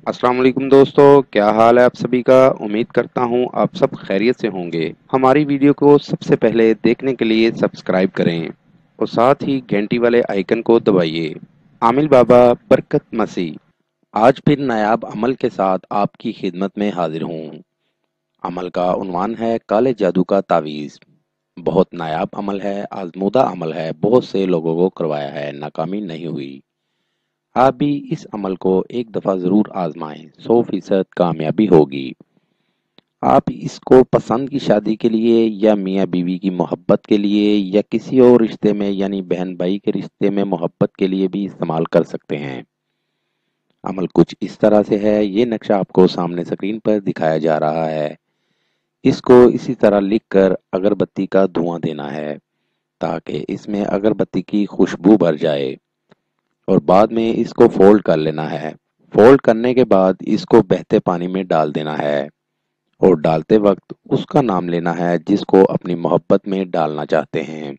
अस्सलाम वालेकुम दोस्तों, क्या हाल है आप सभी का। उम्मीद करता हूँ आप सब खैरियत से होंगे। हमारी वीडियो को सबसे पहले देखने के लिए सब्सक्राइब करें और साथ ही घंटी वाले आइकन को दबाइए। आमिल बाबा बरकत मसीह आज फिर नायाब अमल के साथ आपकी खिदमत में हाजिर हूँ। अमल का उन्वान है काले जादू का तावीज़। बहुत नायाब अमल है, आजमूदा अमल है, बहुत से लोगों को करवाया है, नाकामी नहीं हुई। आप भी इस अमल को एक दफ़ा ज़रूर आजमाएं, 100% कामयाबी होगी। आप इसको पसंद की शादी के लिए या मियाँ बीवी की मोहब्बत के लिए या किसी और रिश्ते में यानी बहन भाई के रिश्ते में मोहब्बत के लिए भी इस्तेमाल कर सकते हैं। अमल कुछ इस तरह से है, ये नक्शा आपको सामने स्क्रीन पर दिखाया जा रहा है। इसको इसी तरह लिखकर अगरबत्ती का धुआं देना है ताकि इसमें अगरबत्ती की खुशबू भर जाए और बाद में इसको फोल्ड कर लेना है। फोल्ड करने के बाद इसको बहते पानी में डाल देना है और डालते वक्त उसका नाम लेना है जिसको अपनी मोहब्बत में डालना चाहते हैं,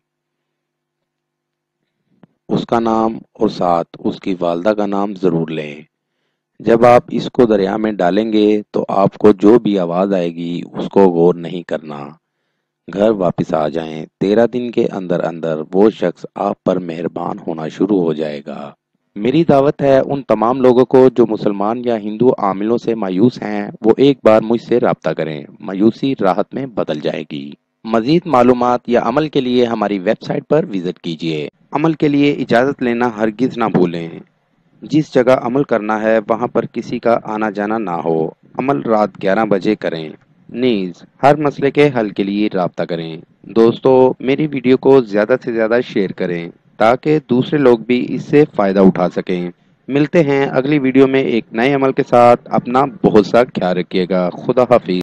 उसका नाम और साथ उसकी वालदा का नाम ज़रूर लें। जब आप इसको दरिया में डालेंगे तो आपको जो भी आवाज़ आएगी उसको गौर नहीं करना। घर वापस आ जाएं। 13 दिन के अंदर अंदर वो शख्स आप पर मेहरबान होना शुरू हो जाएगा। मेरी दावत है उन तमाम लोगों को जो मुसलमान या हिंदू आमिलों से मायूस हैं, वो एक बार मुझसे राब्ता करें। मायूसी राहत में बदल जाएगी। मजीद मालूमात या अमल के लिए हमारी वेबसाइट पर विजिट कीजिए। अमल के लिए इजाज़त लेना हरगिज़ ना भूलें। जिस जगह अमल करना है वहाँ पर किसी का आना जाना ना हो। अमल रात 11 बजे करें। नीज हर मसले के हल के लिए राब्ता करें। दोस्तों, मेरी वीडियो को ज़्यादा से ज़्यादा शेयर करें ताकि दूसरे लोग भी इससे फ़ायदा उठा सकें। मिलते हैं अगली वीडियो में एक नए अमल के साथ। अपना बहुत सा ख्याल रखिएगा। खुदा हाफिज।